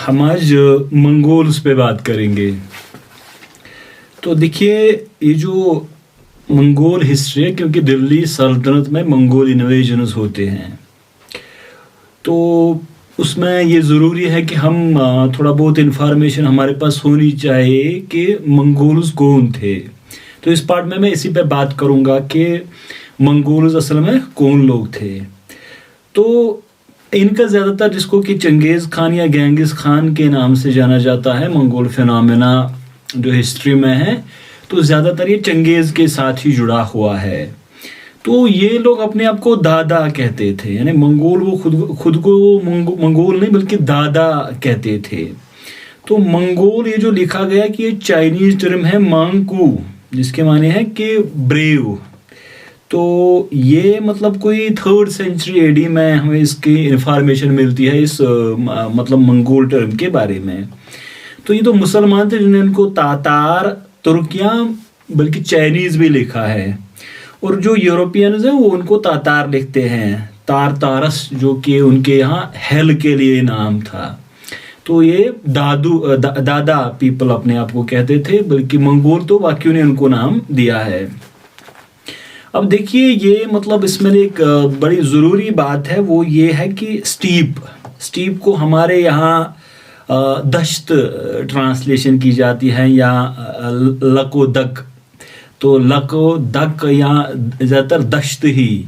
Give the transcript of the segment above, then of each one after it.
हम आज मंगोल्स पे बात करेंगे। तो देखिए, ये जो मंगोल हिस्ट्री है, क्योंकि दिल्ली सल्तनत में मंगोल इन्वेजन्स होते हैं, तो उसमें ये ज़रूरी है कि हम थोड़ा बहुत इन्फॉर्मेशन हमारे पास होनी चाहिए कि मंगोल्स कौन थे। तो इस पार्ट में मैं इसी पे बात करूँगा कि मंगोल्स असल में कौन लोग थे। तो इनका ज़्यादातर, जिसको कि चंगेज़ खान या गेंगिस खान के नाम से जाना जाता है, मंगोल फिनोमेना जो हिस्ट्री में है, तो ज़्यादातर ये चंगेज़ के साथ ही जुड़ा हुआ है। तो ये लोग अपने आप को दादा कहते थे, यानी मंगोल, वो खुद को मंगोल नहीं बल्कि दादा कहते थे। तो मंगोल, ये जो लिखा गया कि ये चाइनीज टर्म है मांगकू, जिसके माने हैं कि ब्रेव। तो ये मतलब कोई 3rd सेंचुरी एडी में हमें इसकी इंफॉर्मेशन मिलती है इस मतलब मंगोल टर्म के बारे में। तो ये तो मुसलमान थे जिन्होंने इनको तातार, तुर्कियां, बल्कि चाइनीज भी लिखा है। और जो यूरोपियंस हैं वो उनको तातार लिखते हैं, तारतारस, जो कि उनके यहाँ हेल के लिए नाम था। तो ये दादा पीपल अपने आप को कहते थे, बल्कि मंगोल तो वाकियों ने उनको नाम दिया है। अब देखिए, ये मतलब इसमें एक बड़ी ज़रूरी बात है, वो ये है कि स्टीप को हमारे यहाँ दश्त ट्रांसलेशन की जाती है, या लकोदक। तो लकोदक या ज़्यादातर दश्त ही।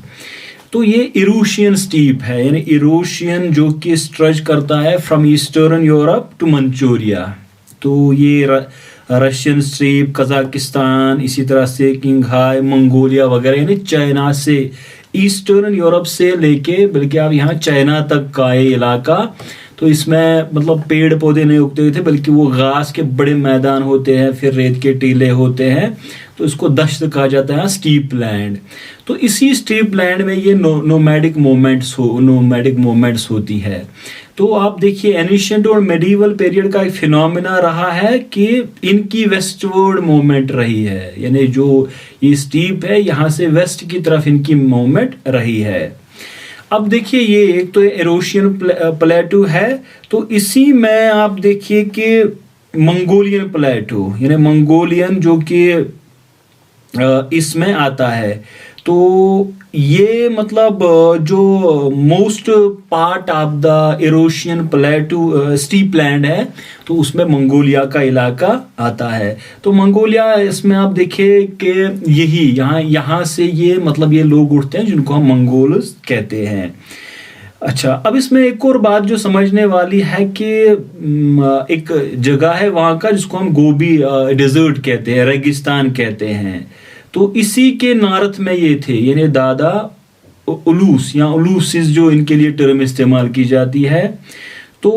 तो ये इरूशियन स्टीप है, यानी इरूशियन, जो कि स्ट्रेच करता है from eastern Europe to Manchuria. तो ये रशियन स्टीप, कजाकिस्तान, इसी तरह से किंगहाई, मंगोलिया वगैरह, यानी चाइना से, ईस्टर्न यूरोप से लेके बल्कि आप यहाँ चाइना तक का ये इलाका। तो इसमें मतलब पेड़ पौधे नहीं उगते थे, बल्कि वो घास के बड़े मैदान होते हैं, फिर रेत के टीले होते हैं। तो इसको दश्त कहा जाता है, स्टीप लैंड। तो इसी स्टीप लैंड में ये नोमैडिक मूवमेंट्स होती है। तो आप देखिए, एनिशिएंट और मेडिवल पीरियड का एक फिनोमेना रहा है कि इनकी वेस्टवर्ड मूवमेंट रही है, यानी जो ये स्टीप है, यहाँ से वेस्ट की तरफ इनकी मूवमेंट रही है। अब देखिए, ये एक तो एरोशियन प्लेटू है, तो इसी में आप देखिए कि मंगोलियन प्लेटू, यानी मंगोलियन, जो कि इसमें आता है। तो ये मतलब जो most part of the Eurasian plateau steep land है, तो उसमें मंगोलिया का इलाका आता है। तो मंगोलिया, इसमें आप देखिए कि यही यहाँ से ये मतलब ये लोग उठते हैं जिनको हम मंगोल्स कहते हैं। अच्छा, अब इसमें एक और बात जो समझने वाली है कि एक जगह है वहाँ का जिसको हम गोबी डेजर्ट कहते हैं, रेगिस्तान कहते हैं। तो इसी के नॉर्थ में ये थे, यानी दादा उलूस या उलूसिस, जो इनके लिए टर्म इस्तेमाल की जाती है। तो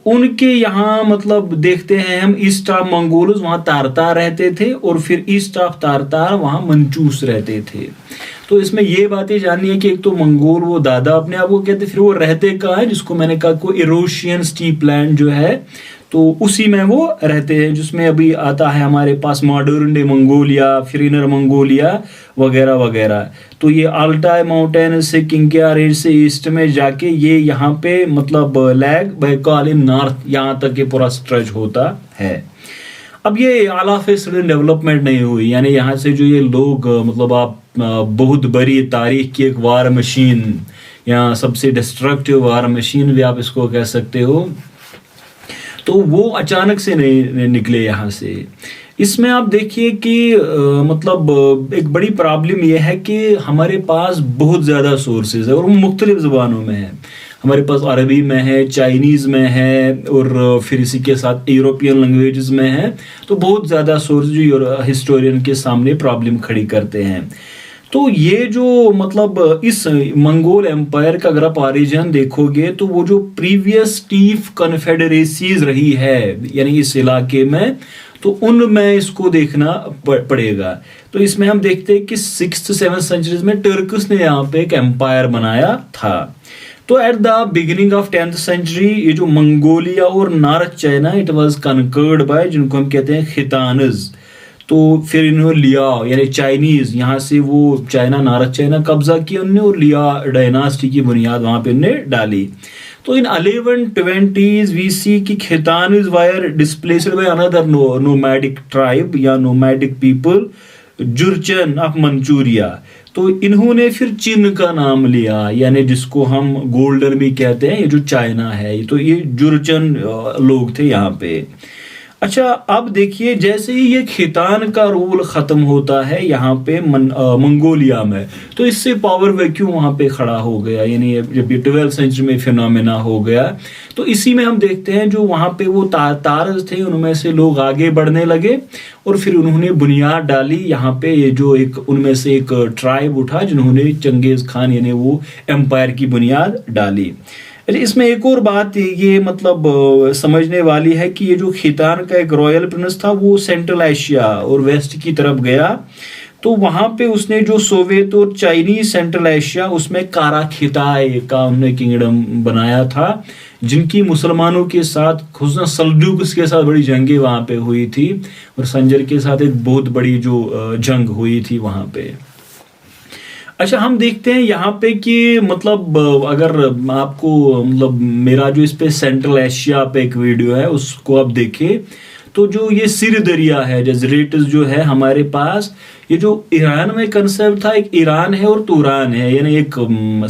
उनके यहाँ मतलब देखते हैं हम, ईस्ट ऑफ मंगोल्स वहाँ तारतार रहते थे, और फिर ईस्ट ऑफ तारतार वहाँ मंचूस रहते थे। तो इसमें ये बातें जाननी है कि एक तो मंगोल वो दादा अपने आप को कहते, फिर वो रहते कहाँ है, जिसको मैंने कहा को इरोशियन स्टीप लैंड जो है, तो उसी में वो रहते हैं, जिसमें अभी आता है हमारे पास मॉडर्न डे मंगोलिया, फिर इनर मंगोलिया वगैरह वगैरह। तो ये अल्टाई माउंटेन से किंग्या रेंज से ईस्ट में जाके ये यहाँ पे मतलब लैग बैकाल इन नॉर्थ, यहाँ तक ये पूरा स्ट्रेच होता है। अब ये all of a sudden development नहीं हुई, यानी यहाँ से जो ये लोग मतलब आप बहुत बड़ी तारीख की एक वार मशीन, या सबसे डिस्ट्रक्टिव वार मशीन भी आप इसको कह सकते हो, तो वो अचानक से नहीं निकले यहाँ से। इसमें आप देखिए कि मतलब एक बड़ी प्रॉब्लम यह है कि हमारे पास बहुत ज़्यादा सोर्सेज है, और वो मुख्तलिफ ज़ुबानों में है। हमारे पास अरबी में है, चाइनीज़ में है, और फिर इसी के साथ यूरोपियन लैंग्वेजेस में है। तो बहुत ज़्यादा सोर्स जो हिस्टोरियन के सामने प्रॉब्लम खड़ी करते हैं। तो ये जो मतलब इस मंगोल एम्पायर का अगर आप ऑरिजिन देखोगे, तो वो जो प्रीवियस स्टीफ कन्फेडरेसीज रही है यानी इस इलाके में, तो उनमें इसको देखना पड़ेगा। तो इसमें हम देखते हैं कि 6th 7th सेंचुरीज में टर्कस ने यहाँ पे एक एम्पायर बनाया था। तो at the beginning of 10th century ये जो मंगोलिया और north China, it was conquered by, जिनको हम कहते हैं खितानज। तो फिर इन्होंने लिया, यानी चाइनीज, यहाँ से वो चाइना, नॉर्थ चाइना कब्जा किया उन्होंने, और लिया डायनास्टी की बुनियाद वहाँ पे उन्होंने डाली। तो इन 1120s we see कि Khitanis were displaced by another nomadic tribe या nomadic people, जुर्चन ऑफ मंचूरिया। तो इन्होंने फिर चीन का नाम लिया, यानी जिसको हम गोल्डन भी कहते हैं, ये जो चाइना है, तो ये जुर्चन लोग थे यहाँ पे। अच्छा, अब देखिए जैसे ही ये खितान का रूल खत्म होता है यहाँ पे मंगोलिया में, तो इससे पावर वैक्यूम वहाँ पे खड़ा हो गया, यानी जब ये 12th सेंचुरी में फिनोमेना हो गया। तो इसी में हम देखते हैं जो वहाँ पे वो तारज थे, उनमें से लोग आगे बढ़ने लगे और फिर उन्होंने बुनियाद डाली यहाँ पे। ये जो एक उनमें से एक ट्राइब उठा जिन्होंने चंगेज खान यानी वो एम्पायर की बुनियाद डाली। इसमें एक और बात ये मतलब समझने वाली है कि ये जो खितान का एक रॉयल प्रिंस था वो सेंट्रल एशिया और वेस्ट की तरफ गया, तो वहां पे उसने जो सोवियत और चाइनीज सेंट्रल एशिया उसमें कारा खिताई का उन्होंने किंगडम बनाया था, जिनकी मुसलमानों के साथ खुसना सल्जूक्स के साथ बड़ी जंगें वहां पे हुई थी और संजर के साथ एक बहुत बड़ी जो जंग हुई थी वहां पे। अच्छा, हम देखते हैं यहाँ पे कि मतलब अगर आपको मतलब मेरा जो इस पे सेंट्रल एशिया पे एक वीडियो है उसको आप देखें, तो जो ये सिर दरिया है जज़रेटस जो है हमारे पास, ये जो ईरान में कंसेप्ट था, एक ईरान है और तुरान है, यानी एक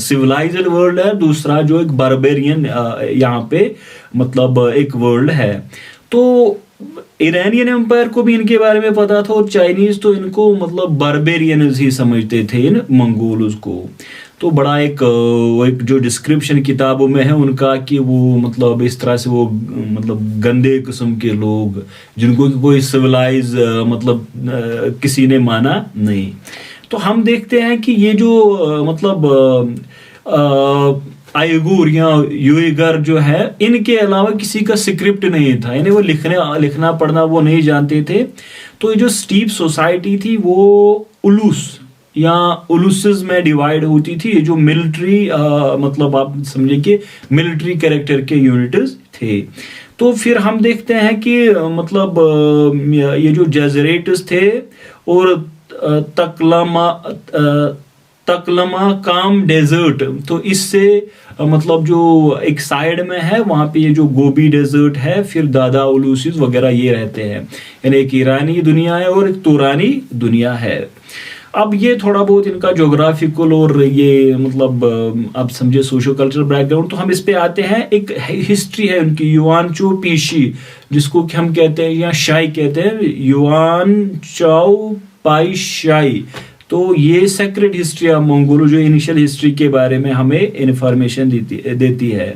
सिविलाइज्ड वर्ल्ड है, दूसरा जो एक बारबेरियन यहाँ पे मतलब एक वर्ल्ड है। तो ईरानियन एम्पायर को भी इनके बारे में पता था और चाइनीज तो इनको मतलब बारबेरियंस ही समझते थे इन मंगोल्स को। तो बड़ा एक जो डिस्क्रिप्शन किताबों में है उनका कि वो मतलब इस तरह से वो मतलब गंदे किस्म के लोग जिनको कोई सिविलाइज मतलब किसी ने माना नहीं। तो हम देखते हैं कि ये जो मतलब आयगुर या युइगर जो है, इनके अलावा किसी का स्क्रिप्ट नहीं था, यानी वो लिखना पढ़ना वो नहीं जानते थे। तो ये जो स्टीप सोसाइटी थी वो उलूस या उलूसेस में डिवाइड होती थी। ये जो मिलिट्री मतलब आप समझिए कि मिलिट्री कैरेक्टर के यूनिट्स थे। तो फिर हम देखते हैं कि मतलब ये जो जज़रेटस थे और तकलमा काम डेजर्ट, तो इससे मतलब जो एक साइड में है वहां पे ये जो गोबी डेजर्ट है, फिर दादा उलूसिस वगैरह ये रहते हैं, यानी एक ईरानी दुनिया है और एक तुरानी दुनिया है। अब ये थोड़ा बहुत इनका ज्योग्राफिकल और ये मतलब आप समझे सोशो कल्चरल बैकग्राउंड। तो हम इस पे आते हैं, एक हिस्ट्री है उनकी युआन चो पीशी, जिसको कि हम कहते हैं या शाई कहते हैं, युआन चाओ पाई शाई। तो ये सेक्रेट हिस्ट्री ऑफ मंगोल जो इनिशियल हिस्ट्री के बारे में हमें इंफॉर्मेशन देती है।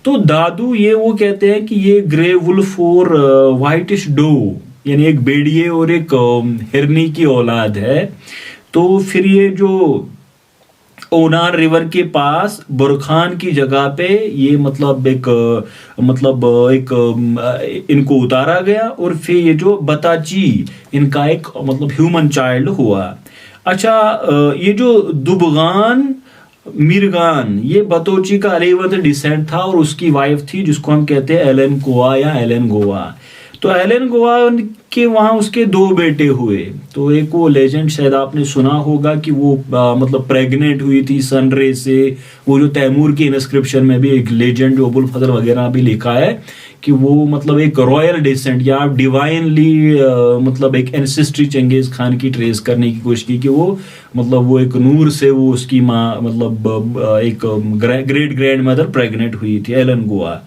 तो दादू ये वो कहते हैं कि ये ग्रे वुल्फ और व्हाइटिश डो यानी एक बेड़िए और एक हिरनी की औलाद है। तो फिर ये जो ओनार रिवर के पास बुरखान की जगह पे ये मतलब एक इनको उतारा गया और फिर ये जो बताची इनका एक मतलब ह्यूमन चाइल्ड हुआ। अच्छा, ये जो दुबगान मिरगान ये बतोची का 11th डिसेंट था और उसकी वाइफ थी जिसको हम कहते हैं एलन कोआ या एलन गोवा। तो एलन गोवा के वहाँ उसके 2 बेटे हुए। तो एक वो लेजेंड शायद आपने सुना होगा कि वो मतलब प्रेग्नेंट हुई थी सनरे से। वो जो तैमूर की इंस्क्रिप्शन में भी एक लेजेंड जो अबुल फजल वगैरह भी लिखा है कि वो मतलब एक रॉयल डिसेंट या डिवाइनली मतलब एक एंसेस्ट्री चंगेज खान की ट्रेस करने की कोशिश की कि वो मतलब वो एक नूर से वो उसकी माँ मतलब एक ग्रेट ग्रैंड मदर प्रेग्नेंट हुई थी एलन गोवा।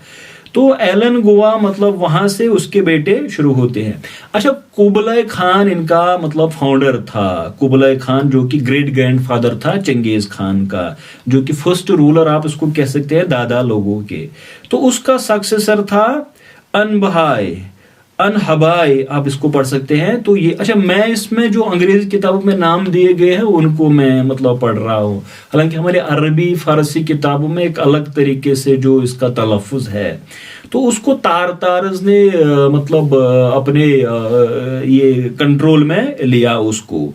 तो एलन गोवा मतलब वहां से उसके बेटे शुरू होते हैं। अच्छा, कुबलाई खान इनका मतलब फाउंडर था। कुबलाई खान जो कि ग्रेट ग्रैंडफादर था चंगेज खान का, जो कि फर्स्ट रूलर आप उसको कह सकते हैं दादा लोगों के। तो उसका सक्सेसर था अनहबाई, आप इसको पढ़ सकते हैं। तो ये अच्छा, मैं इसमें जो अंग्रेजी किताबों में नाम दिए गए हैं उनको मैं मतलब पढ़ रहा हूँ, हालांकि हमारे अरबी फारसी किताबों में एक अलग तरीके से जो इसका तलफ़ुज़ है। तो उसको तारज ने मतलब अपने ये कंट्रोल में लिया उसको।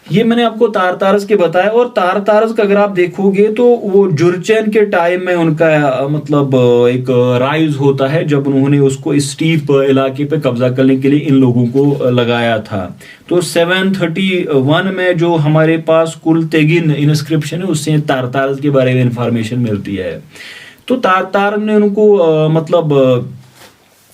ये मैंने आपको तारज के बताया। और तारज का अगर आप देखोगे तो वो जुर्चेन के टाइम में उनका मतलब एक राइज होता है जब उन्होंने उसको स्टीप इलाके पे कब्जा करने के लिए इन लोगों को लगाया था। तो 731 में जो हमारे पास कुल तेगिन इंस्क्रिप्शन है उससे तारज के बारे में इंफॉर्मेशन मिलती है। तो तारतार ने उनको मतलब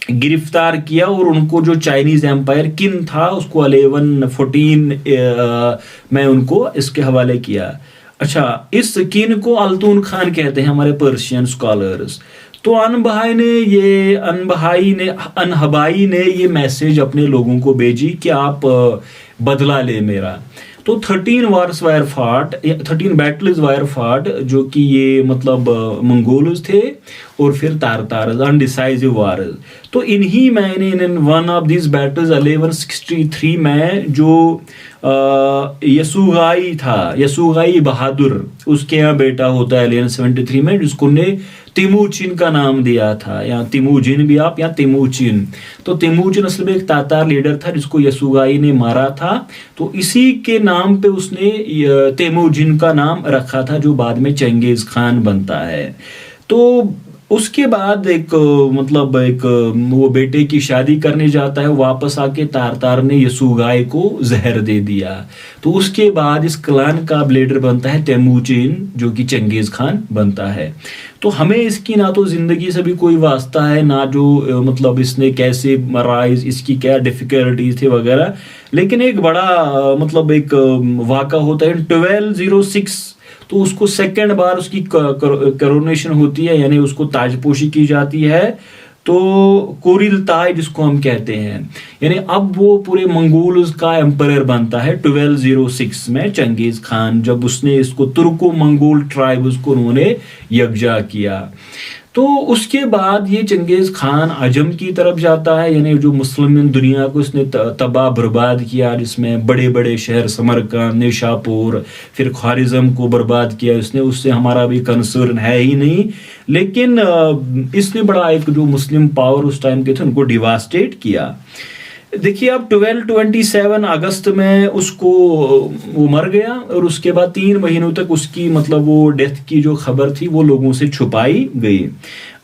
गिरफ्तार किया और उनको जो चाइनीज एम्पायर किन था उसको 1114 में उनको इसके हवाले किया। अच्छा, इस किन को अल्तून खान कहते हैं हमारे पर्शियन स्कॉलर्स। तो अनहबाई ने ये मैसेज अपने लोगों को भेजी कि आप बदला ले मेरा। तो 13 बैटल्स वायर फाट, जो कि ये मतलब मंगोल्स थे और फिर तारतार्स, अनडिसाइसिव वार्स। तो इन्हीं में in one of this battles 1163 में जो यसुगाई था, यसुगाई बहादुर, उसके यहाँ बेटा होता है 1173 में, जिसको ने तिमुचिन का नाम दिया था, या तिमुजिन भी आप, या तिमुचिन। तो तिमुचिन असल में एक तातार लीडर था जिसको यसुगाई ने मारा था, तो इसी के नाम पे उसने तिमुजिन का नाम रखा था, जो बाद में चंगेज खान बनता है। तो उसके बाद एक वो बेटे की शादी करने जाता है, वापस आके तारतार ने यसुगाई को जहर दे दिया। तो उसके बाद इस क्लान का लीडर बनता है तेमुजिन, जो कि चंगेज खान बनता है। तो हमें इसकी ना तो जिंदगी से भी कोई वास्ता है, ना जो मतलब इसने कैसे मरा, इसकी क्या डिफिकल्टीज थे वगैरह। लेकिन एक बड़ा मतलब एक वाक़ा होता है 1206, तो उसको सेकंड बार उसकी करोनेशन होती है, यानी उसको ताजपोशी की जाती है। तो कोरिल ताज जिसको हम कहते हैं, यानी अब वो पूरे मंगोल्स का एम्पायर बनता है 1206 में चंगेज खान, जब उसने इसको तुर्को मंगोल ट्राइब उसको उन्होंने यकजा किया। तो उसके बाद ये चंगेज खान अजम की तरफ जाता है, यानी जो मुस्लिम दुनिया को इसने तबाह बर्बाद किया, जिसमें बड़े बड़े शहर समरकंद, निशापुर, फिर ख्वारिज़म को बर्बाद किया इसने। उससे हमारा भी कंसर्न है ही नहीं, लेकिन इसने बड़ा एक जो मुस्लिम पावर उस टाइम के थे उनको डिवास्टेट किया। देखिए अब 1227 अगस्त में उसको वो मर गया, और उसके बाद 3 महीनों तक उसकी मतलब वो डेथ की जो खबर थी वो लोगों से छुपाई गई।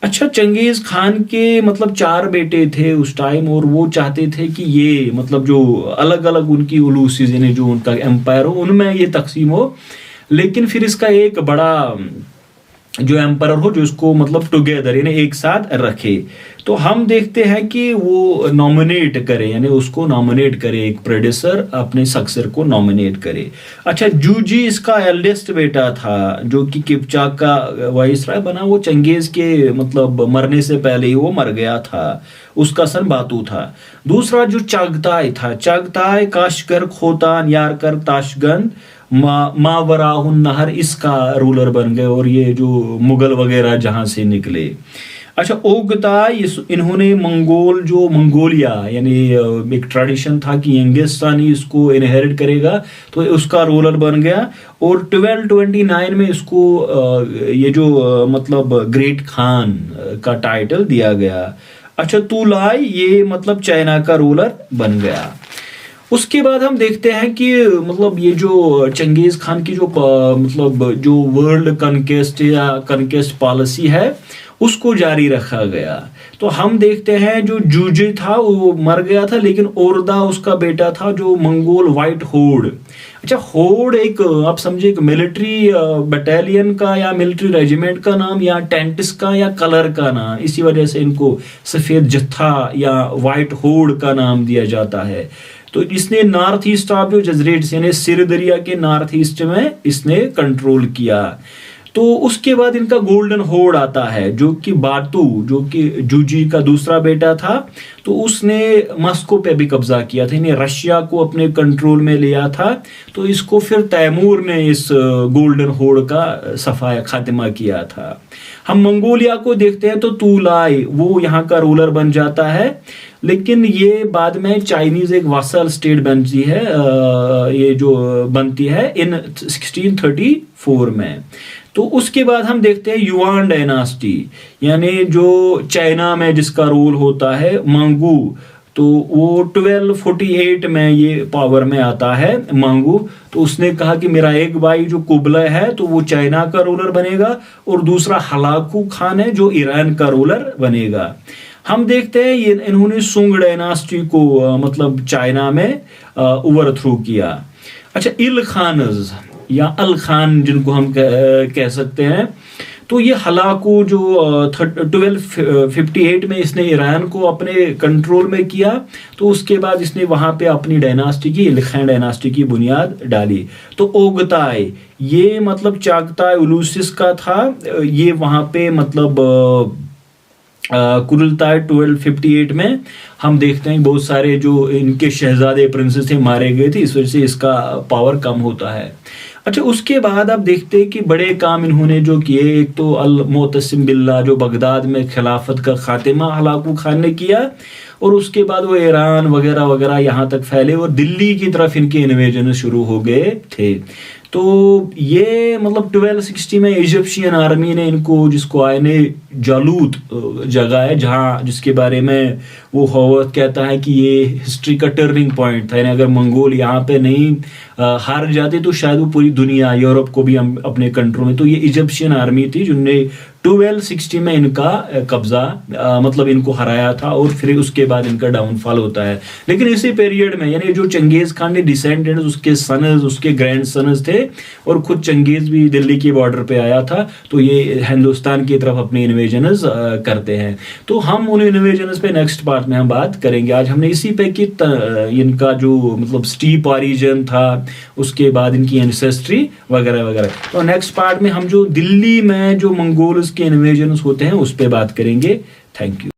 अच्छा, चंगेज खान के मतलब 4 बेटे थे उस टाइम, और वो चाहते थे कि ये मतलब जो अलग अलग उनकी उलूसीज, यानी जो उनका एम्पायर हो उनमें ये तकसीम हो। लेकिन फिर इसका एक बड़ा जो एम्पायर हो जो इसको मतलब टुगेदर, यानी एक साथ रखे। तो हम देखते हैं कि वो नॉमिनेट करे, यानी उसको नॉमिनेट करे, एक प्रेडेसर अपने सक्सेसर को नॉमिनेट करे। अच्छा, जूजी इसका एल्डेस्ट बेटा था, जो कि किपचाक का वाइसराय बना। वो चंगेज के मतलब मरने से पहले ही वो मर गया था, उसका सन बातू था। दूसरा जो चागताय था, चागताय काशगर खोतान यारकर ताशगंद मावराहुन नहर, इसका रूलर बन गए, और ये जो मुगल वगैरह जहां से निकले। अच्छा, ओगताय इन्होंने मंगोलिया, यानी एक ट्रेडिशन था कि यंगिस्तानी इसको इनहेरिट करेगा, तो उसका रूलर बन गया। और 1229 में इसको ये जो मतलब ग्रेट खान का टाइटल दिया गया। अच्छा, तुलाई ये मतलब चाइना का रूलर बन गया। उसके बाद हम देखते हैं कि मतलब ये जो चंगेज खान की जो मतलब जो वर्ल्ड कनकेस्ट या कनकेस्ट पॉलिसी है उसको जारी रखा गया। तो हम देखते हैं जो जूजे था वो मर गया था, लेकिन ओरदा उसका बेटा था, जो मंगोल व्हाइट होड। अच्छा, होड एक आप समझे एक मिलिट्री बटालियन का या मिलिट्री रेजिमेंट का नाम, या टेंटिस का या कलर का नाम, इसी वजह से इनको सफेद जत्था या व्हाइट होड का नाम दिया जाता है। तो इसने नॉर्थ ईस्ट ऑफ जो जजरेट्स, यानी सिर दरिया के नॉर्थ ईस्ट में इसने कंट्रोल किया। तो उसके बाद इनका गोल्डन होड आता है, जो कि बातू, जो कि जूजी का दूसरा बेटा था, तो उसने मस्को पे भी कब्जा किया था, यानी रशिया को अपने कंट्रोल में लिया था। तो इसको फिर तैमूर ने इस गोल्डन होड का सफाया खात्मा किया था। हम मंगोलिया को देखते हैं तो तुलाई वो यहाँ का रूलर बन जाता है, लेकिन ये बाद में चाइनीज एक वासल स्टेट बनती है, ये जो बनती है इन 1634 में। तो उसके बाद हम देखते हैं युआन डायनास्टी, यानी जो चाइना में जिसका रूल होता है मांगू। तो वो 1248 में ये पावर में आता है मांगू। तो उसने कहा कि मेरा एक भाई जो कुबलय है तो वो चाइना का रूलर बनेगा, और दूसरा हलाकू खान है जो ईरान का रूलर बनेगा। हम देखते हैं ये इन्होंने सुंग डायनास्टी को मतलब चाइना में ओवरथ्रो किया। अच्छा, इल खानज या अल खान जिनको हम कह सकते हैं, तो ये हलाकू जो 1258 में इसने ईरान को अपने कंट्रोल में किया, तो उसके बाद इसने वहाँ पे अपनी डायनास्टी की, इल्खैन डायनास्टी की बुनियाद डाली। तो ओगताई ये मतलब चागताई उलूसिस का था, ये वहाँ पे मतलब कुरलताई 1258 में हम देखते हैं बहुत सारे जो इनके शहजादे प्रिंसेस थे मारे गए थे, इस वजह से इसका पावर कम होता है। अच्छा, उसके बाद आप देखते हैं कि बड़े काम इन्होंने जो किए, एक तो अल मोतसिम बिल्ला जो बगदाद में खिलाफत का खात्मा हलाकू खान ने किया, और उसके बाद वो ईरान वगैरह वगैरह यहाँ तक फैले और दिल्ली की तरफ इनके इन्वेजन शुरू हो गए थे। तो ये मतलब 1260 में इजिप्शियन आर्मी ने इनको, जिसको आयने जालूत जगह है जहाँ, जिसके बारे में वो हॉवर्थ कहता है कि ये हिस्ट्री का टर्निंग पॉइंट था, यानी अगर मंगोल यहाँ पे नहीं हार जाते तो शायद वो पूरी दुनिया, यूरोप को भी हम अपने कंट्रोल में। तो ये इजिप्शियन आर्मी थी जिनने 1260 में इनका कब्जा मतलब इनको हराया था, और फिर उसके बाद इनका डाउनफॉल होता है। लेकिन इसी पीरियड में यानी जो चंगेज खान ने डिसेंडेंट्स, उसके सनस, उसके ग्रैंड सनस थे, और खुद चंगेज भी दिल्ली के बॉर्डर पे आया था, तो ये हिंदुस्तान की तरफ अपने इन्वेजनस करते हैं। तो हम उन इन्वेजनस पे नेक्स्ट पार्ट में हम बात करेंगे। आज हमने इसी पे कि इनका जो मतलब स्टीप ऑरिजिन था, उसके बाद इनकी एंसेस्ट्री वगैरह वगैरह। तो नेक्स्ट पार्ट में हम जो दिल्ली में जो मंगोल्स के इन्वेजन होते हैं उस पर बात करेंगे। Thank you.